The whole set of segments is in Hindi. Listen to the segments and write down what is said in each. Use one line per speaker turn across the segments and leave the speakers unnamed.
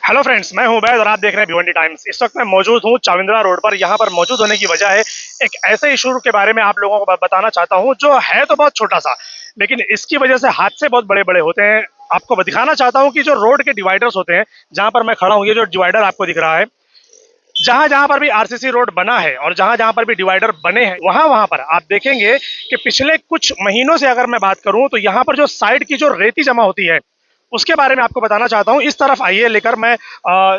हेलो फ्रेंड्स, मैं हूं उबैद और आप देख रहे हैं भिवंडी टाइम्स। इस वक्त मैं मौजूद हूं चाविंद्रा रोड पर। यहां पर मौजूद होने की वजह है एक ऐसे इशू के बारे में आप लोगों को बताना चाहता हूं जो है तो बहुत छोटा सा, लेकिन इसकी वजह से हादसे बहुत बड़े बड़े होते हैं। आपको दिखाना चाहता हूं कि जो रोड के डिवाइडर्स होते हैं, जहां पर मैं खड़ा हूं, ये जो डिवाइडर आपको दिख रहा है, जहां जहां पर भी आरसीसी रोड बना है और जहां जहां पर भी डिवाइडर बने हैं, वहां वहां पर आप देखेंगे कि पिछले कुछ महीनों से अगर मैं बात करूं तो यहां पर जो साइड की जो रेती जमा होती है उसके बारे में आपको बताना चाहता हूं। इस तरफ आइए लेकर, मैं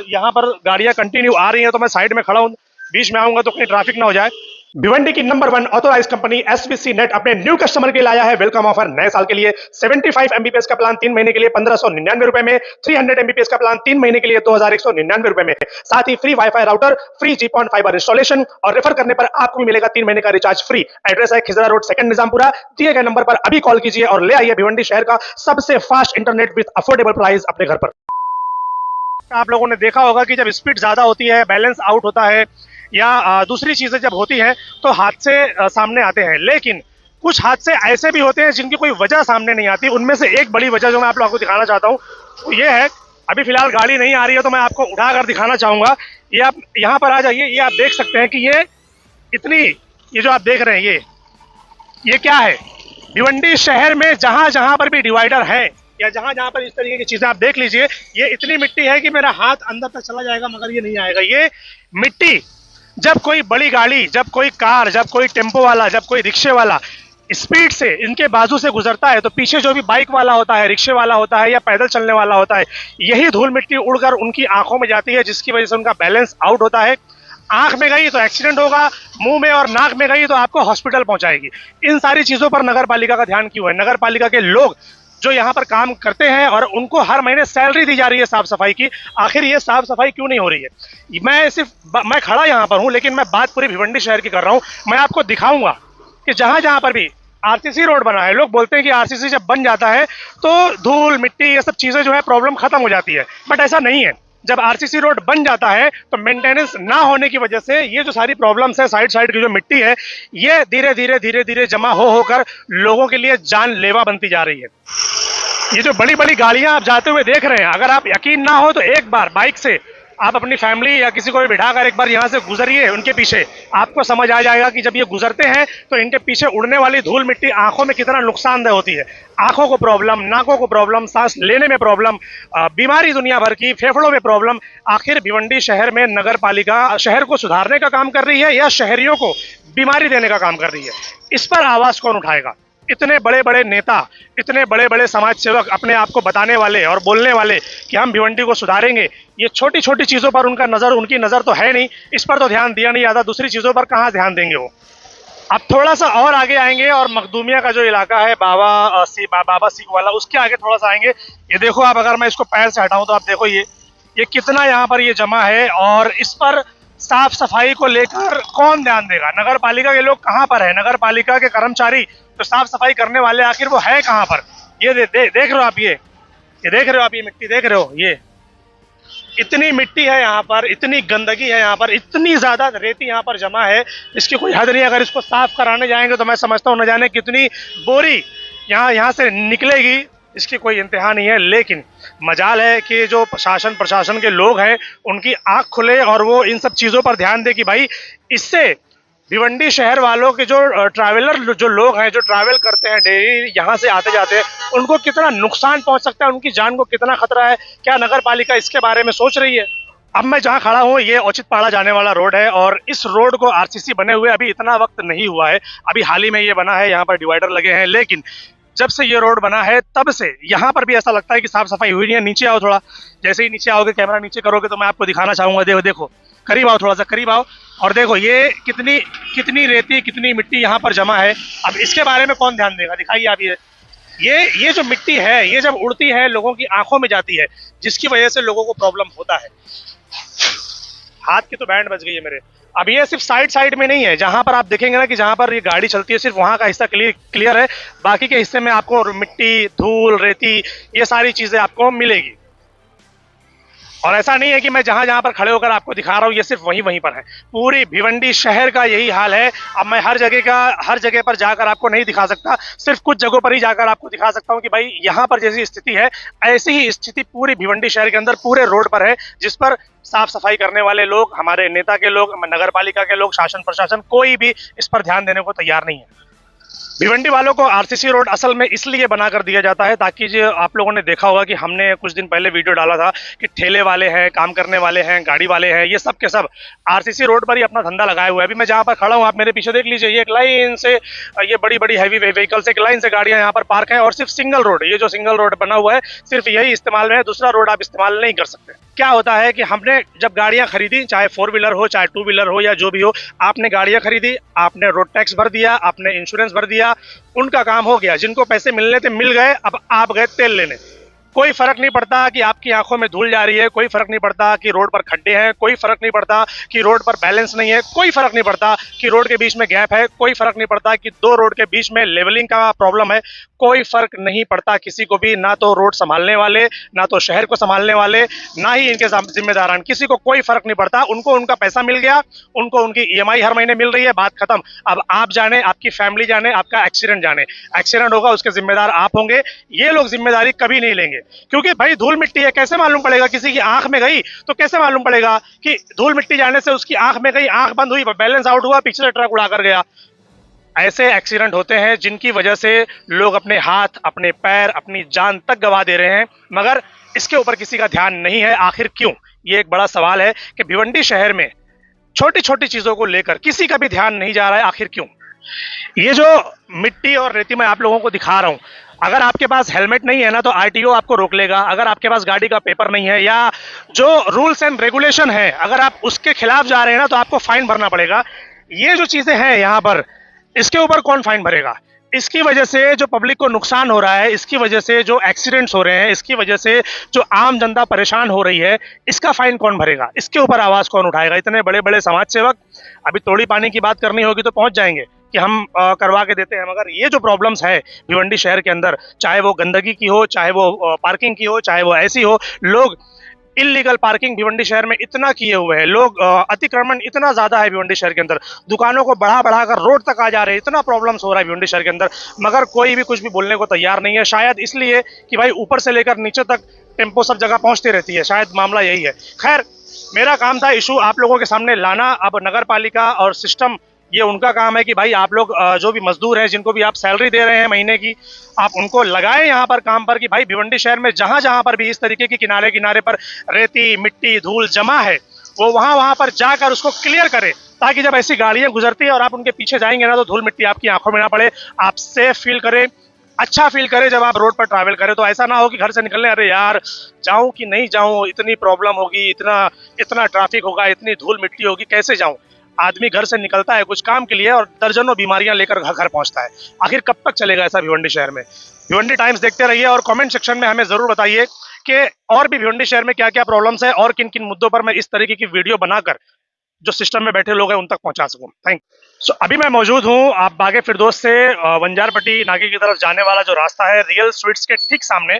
यहां पर गाड़ियां कंटिन्यू आ रही हैं तो मैं साइड में खड़ा हूं, बीच में आऊंगा तो कहीं ट्रैफिक ना हो जाए। भिवंडी की number 1 authorise company SVC net अपने न्यू कस्टमर के लिए लाया है वेलकम ऑफर। नए साल के लिए 75 एमबीपीएस का प्लान 3 महीने के लिए 1599 रुपए में, 300 एमबीपीएस का प्लान 3 महीने के लिए 2199 रुपए में, साथ ही free wifi router, free GPON fiber installation और रेफर करने पर आपको भी मिलेगा 3 महीने का रिचार्ज फ्री। एड्रेस है खिजरा रोड, सेकंड निजामपुरा। दिए गए नंबर पर अभी कॉल कीजिए और ले आइए भिवंडी शहर का सबसे fast internet with affordable price अपने घर पर। आप लोगों ने देखा होगा कि जब स्पीड ज्यादा होती है, बैलेंस आउट होता है या दूसरी चीजें जब होती हैं तो हादसे सामने आते हैं। लेकिन कुछ हादसे ऐसे भी होते हैं जिनकी कोई वजह सामने नहीं आती। उनमें से एक बड़ी वजह जो मैं आप लोगों को दिखाना चाहता हूँ वो ये है, अभी फिलहाल गाड़ी नहीं आ रही है तो मैं आपको उठाकर दिखाना चाहूंगा। ये आप यहाँ पर आ जाइए, ये आप देख सकते हैं कि ये जो आप देख रहे हैं ये क्या है। भिवंडी शहर में जहां जहां पर भी डिवाइडर है या जहां जहां पर इस तरीके की चीजें आप देख लीजिए, ये इतनी मिट्टी है कि मेरा हाथ अंदर तक चला जाएगा मगर ये नहीं आएगा। ये मिट्टी जब कोई बड़ी गाड़ी, जब कोई कार, जब कोई टेम्पो वाला, जब कोई रिक्शे वाला स्पीड से इनके बाजू से गुजरता है तो पीछे जो भी बाइक वाला होता है, रिक्शे वाला होता है या पैदल चलने वाला होता है, यही धूल मिट्टी उड़कर उनकी आंखों में जाती है, जिसकी वजह से उनका बैलेंस आउट होता है। आंख में गई तो एक्सीडेंट होगा, मुंह में और नाक में गई तो आपको हॉस्पिटल पहुंचाएगी। इन सारी चीजों पर नगर पालिका का ध्यान क्यों है? नगर पालिका के लोग जो यहाँ पर काम करते हैं और उनको हर महीने सैलरी दी जा रही है साफ सफाई की, आखिर ये साफ सफाई क्यों नहीं हो रही है? मैं खड़ा यहाँ पर हूँ लेकिन मैं बात पूरी भिवंडी शहर की कर रहा हूँ। मैं आपको दिखाऊंगा कि जहां जहां पर भी आरसीसी रोड बना है, लोग बोलते हैं कि आरसीसी जब बन जाता है तो धूल मिट्टी ये सब चीजें जो है प्रॉब्लम खत्म हो जाती है, बट ऐसा नहीं है। जब आरसीसी रोड बन जाता है तो मेंटेनेंस ना होने की वजह से ये जो सारी प्रॉब्लम्स है, साइड साइड की जो मिट्टी है, ये धीरे धीरे धीरे धीरे जमा हो होकर लोगों के लिए जानलेवा बनती जा रही है। ये जो बड़ी बड़ी गाड़ियां आप जाते हुए देख रहे हैं, अगर आप यकीन ना हो तो एक बार बाइक से आप अपनी फैमिली या किसी को भी बिठाकर एक बार यहाँ से गुजरिए उनके पीछे, आपको समझ आ जाएगा कि जब ये गुजरते हैं तो इनके पीछे उड़ने वाली धूल मिट्टी आंखों में कितना नुकसानदेह होती है। आंखों को प्रॉब्लम, नाकों को प्रॉब्लम, सांस लेने में प्रॉब्लम, बीमारी दुनिया भर की, फेफड़ों में प्रॉब्लम। आखिर भिवंडी शहर में नगर पालिका शहर को सुधारने का काम कर रही है या शहरियों को बीमारी देने का काम कर रही है? इस पर आवाज कौन उठाएगा? इतने बड़े बड़े नेता, इतने बड़े बड़े समाज सेवक, अपने आप को बताने वाले और बोलने वाले कि हम भिवंडी को सुधारेंगे, ये छोटी छोटी चीजों पर उनकी नजर तो है नहीं, इस पर तो ध्यान दिया नहीं जाता। दूसरी चीजों पर कहाँ ध्यान देंगे वो? अब थोड़ा सा और आगे आएंगे और मखदूमिया का जो इलाका है, बाबा सीख वाला, उसके आगे थोड़ा सा आएंगे। ये देखो आप, अगर मैं इसको पैर से हटाऊं तो आप देखो ये कितना यहाँ पर ये जमा है और इस पर साफ सफाई को लेकर कौन ध्यान देगा? नगर पालिका के लोग कहाँ पर है? नगर पालिका के कर्मचारी तो साफ सफाई करने वाले आखिर वो है कहाँ पर? ये देख रहे हो आप, ये देख रहे हो आप, ये मिट्टी देख रहे हो, ये इतनी मिट्टी है यहाँ पर, इतनी गंदगी है यहाँ पर, इतनी ज्यादा रेती यहाँ पर जमा है, इसकी कोई हद नहीं। अगर इसको साफ कराने जाएंगे तो मैं समझता हूँ न जाने कितनी बोरी यहाँ से निकलेगी, इसकी कोई इंतहा नहीं है। लेकिन मजाल है कि जो प्रशासन के लोग हैं उनकी आंख खुले और वो इन सब चीजों पर ध्यान दे कि भाई इससे भिवंडी शहर वालों के जो ट्रैवलर जो लोग हैं, जो ट्रैवल करते हैं डेली यहाँ से आते जाते हैं, उनको कितना नुकसान पहुंच सकता है, उनकी जान को कितना खतरा है। क्या नगर पालिका इसके बारे में सोच रही है? अब मैं जहाँ खड़ा हूँ ये औचित्यपाड़ा जाने वाला रोड है और इस रोड को आरसीसी बने हुए अभी इतना वक्त नहीं हुआ है, अभी हाल ही में ये बना है, यहाँ पर डिवाइडर लगे हैं। लेकिन जब से ये रोड बना है तब से यहाँ पर भी ऐसा लगता है कि साफ सफाई हुई नहीं है। नीचे आओ थोड़ा, जैसे ही नीचे आओगे, कैमरा नीचे करोगे तो मैं आपको दिखाना चाहूंगा। देखो करीब आओ, थोड़ा सा करीब आओ और देखो ये कितनी रेती, कितनी मिट्टी यहाँ पर जमा है। अब इसके बारे में कौन ध्यान देगा? दिखाइए आप, ये जो मिट्टी है, ये जब उड़ती है लोगों की आंखों में जाती है, जिसकी वजह से लोगों को प्रॉब्लम होता है। हाथ की तो बैंड बज गई है मेरे। अब ये सिर्फ साइड में नहीं है, जहां पर आप देखेंगे ना कि जहां पर ये गाड़ी चलती है सिर्फ वहां का हिस्सा क्लियर है, बाकी के हिस्से में आपको मिट्टी, धूल, रेती, ये सारी चीजें आपको मिलेगी। और ऐसा नहीं है कि मैं जहां जहां पर खड़े होकर आपको दिखा रहा हूं ये सिर्फ वहीं वहीं पर है, पूरी भिवंडी शहर का यही हाल है। अब मैं हर जगह पर जाकर आपको नहीं दिखा सकता, सिर्फ कुछ जगहों पर ही जाकर आपको दिखा सकता हूं कि भाई यहां पर जैसी स्थिति है ऐसी ही स्थिति पूरी भिवंडी शहर के अंदर पूरे रोड पर है, जिस पर साफ सफाई करने वाले लोग, हमारे नेता के लोग, नगर पालिका के लोग, शासन प्रशासन कोई भी इस पर ध्यान देने को तैयार नहीं है। भिवंडी वालों को आरसीसी रोड असल में इसलिए बना कर दिया जाता है ताकि जो आप लोगों ने देखा होगा कि हमने कुछ दिन पहले वीडियो डाला था कि ठेले वाले हैं, काम करने वाले हैं, गाड़ी वाले हैं, ये सब के सब आरसीसी रोड पर ही अपना धंधा लगाए हुए हैं। अभी मैं जहां पर खड़ा हूं आप मेरे पीछे देख लीजिए, ये एक लाइन से ये बड़ी बड़ी हैवी व्हीकल्स एक लाइन से गाड़ियां यहाँ पर पार्क हैं और सिर्फ सिंगल रोड, ये जो सिंगल रोड बना हुआ है सिर्फ यही इस्तेमाल में है, दूसरा रोड आप इस्तेमाल नहीं कर सकते। क्या होता है कि हमने जब गाड़ियां खरीदी, चाहे 4 व्हीलर हो चाहे 2 व्हीलर हो या जो भी हो, आपने गाड़ियां खरीदी, आपने रोड टैक्स भर दिया, आपने इंश्योरेंस भर दिया, उनका काम हो गया, जिनको पैसे मिलने थे मिल गए, अब आप गए तेल लेने। कोई फर्क नहीं पड़ता कि आपकी आंखों में धूल जा रही है, कोई फर्क नहीं पड़ता कि रोड पर खड्डे हैं, कोई फर्क नहीं पड़ता कि रोड पर बैलेंस नहीं है, कोई फर्क नहीं पड़ता कि रोड के बीच में गैप है, कोई फर्क नहीं पड़ता कि 2 रोड के बीच में लेवलिंग का प्रॉब्लम है, कोई फर्क नहीं पड़ता किसी को भी, ना तो रोड संभालने वाले, ना तो शहर को संभालने वाले, ना ही इनके जिम्मेदारान, किसी को कोई फर्क नहीं पड़ता। उनको उनका पैसा मिल गया, उनको उनकी ईएमआई हर महीने मिल रही है, बात खत्म। अब आप जाने, आपकी फैमिली जाने, आपका एक्सीडेंट जाने, एक्सीडेंट होगा उसके जिम्मेदार आप होंगे, ये लोग जिम्मेदारी कभी नहीं लेंगे, क्योंकि भाई धूल मिट्टी है, कैसे मालूम पड़ेगा? किसी की आंख में गई तो कैसे मालूम पड़ेगा कि धूल मिट्टी जाने से उसकी आंख में गई, आंख बंद हुई, बैलेंस आउट हुआ, पीछे से ट्रक उड़ा कर गया। ऐसे एक्सीडेंट होते हैं जिनकी वजह से लोग अपने हाथ, अपने पैर, अपनी जान तक गंवा दे रहे हैं, मगर इसके ऊपर किसी का ध्यान नहीं है। आखिर क्यों? ये एक बड़ा सवाल है कि भिवंडी शहर में छोटी छोटी चीजों को लेकर किसी का भी ध्यान नहीं जा रहा है। आखिर क्यों? ये जो मिट्टी और रेती मैं आप लोगों को दिखा रहा हूं, अगर आपके पास हेलमेट नहीं है ना तो आरटीओ आपको रोक लेगा। अगर आपके पास गाड़ी का पेपर नहीं है या जो रूल्स एंड रेगुलेशन है अगर आप उसके खिलाफ जा रहे हैं ना तो आपको फाइन भरना पड़ेगा। ये जो चीजें हैं यहाँ पर, इसके ऊपर कौन फाइन भरेगा? इसकी वजह से जो पब्लिक को नुकसान हो रहा है, इसकी वजह से जो एक्सीडेंट्स हो रहे हैं, इसकी वजह से जो आम जनता परेशान हो रही है, इसका फाइन कौन भरेगा? इसके ऊपर आवाज कौन उठाएगा? इतने बड़े बड़े समाज सेवक, अभी तोड़ी पानी की बात करनी होगी तो पहुंच जाएंगे कि हम करवा के देते हैं, मगर ये जो प्रॉब्लम्स है भिवंडी शहर के अंदर, चाहे वो गंदगी की हो, चाहे वो पार्किंग की हो, चाहे वो ऐसी हो, लोग इलीगल पार्किंग भिवंडी शहर में इतना किए हुए हैं, लोग अतिक्रमण इतना ज्यादा है भिवंडी शहर के अंदर, दुकानों को बढ़ा बढ़ा कर रोड तक आ जा रहे हैं, इतना प्रॉब्लम्स हो रहा है भिवंडी शहर के अंदर, मगर कोई भी कुछ भी बोलने को तैयार नहीं है। शायद इसलिए कि भाई ऊपर से लेकर नीचे तक टेम्पो सब जगह पहुंचती रहती है, शायद मामला यही है। खैर, मेरा काम था इशू आप लोगों के सामने लाना। अब नगर पालिका और सिस्टम, ये उनका काम है कि भाई आप लोग जो भी मजदूर हैं, जिनको भी आप सैलरी दे रहे हैं महीने की, आप उनको लगाएं यहाँ पर काम पर कि भाई भिवंडी शहर में जहां जहां पर भी इस तरीके की किनारे किनारे पर रेती, मिट्टी, धूल जमा है, वो वहां पर जाकर उसको क्लियर करें, ताकि जब ऐसी गाड़ियां गुजरती है और आप उनके पीछे जाएंगे ना तो धूल मिट्टी आपकी आंखों में ना पड़े, आप सेफ फील करें, अच्छा फील करें जब आप रोड पर ट्रैवल करें। तो ऐसा ना हो कि घर से निकलने, अरे यार जाऊं कि नहीं जाऊं, इतनी प्रॉब्लम होगी, इतना ट्रैफिक होगा, इतनी धूल मिट्टी होगी, कैसे जाऊं? आदमी घर से निकलता है कुछ काम के लिए और दर्जनों बीमारियां लेकर घर पहुंचता है। आखिर कब तक चलेगा ऐसा भिवंडी शहर में? भिवंडी टाइम्स देखते रहिए और कमेंट सेक्शन में हमें जरूर बताइए कि और भी भिवंडी शहर में क्या क्या प्रॉब्लम्स है और किन किन मुद्दों पर मैं इस तरीके की वीडियो बनाकर जो सिस्टम में बैठे लोग हैं उन तक पहुंचा सकूं। थैंक सो अभी मैं मौजूद हूं आप बागे फिरदौस से वंजारपट्टी नाके की तरफ जाने वाला जो रास्ता है, रियल स्वीट्स के ठीक सामने,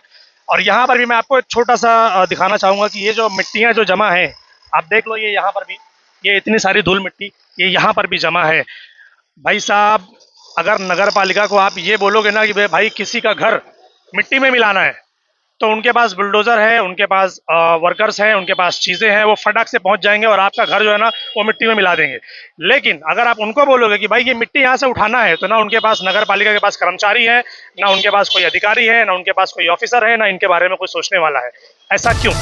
और यहाँ पर भी मैं आपको एक छोटा सा दिखाना चाहूंगा कि ये जो मिट्टियाँ जो जमा है, आप देख लो, ये यहाँ पर भी ये इतनी सारी धूल मिट्टी ये यहाँ पर भी जमा है। भाई साहब, अगर नगर पालिका को आप ये बोलोगे ना कि भाई किसी का घर मिट्टी में मिलाना है, तो उनके पास बुलडोजर है, उनके पास वर्कर्स हैं, उनके पास चीज़ें हैं, वो फटाक से पहुंच जाएंगे और आपका घर जो है ना वो मिट्टी में मिला देंगे। लेकिन अगर आप उनको बोलोगे कि भाई ये मिट्टी यहाँ से उठाना है, तो ना उनके पास, नगर पालिका के पास कर्मचारी है, ना उनके पास कोई अधिकारी है, ना उनके पास कोई ऑफिसर है, ना इनके बारे में कोई सोचने वाला है। ऐसा क्यों?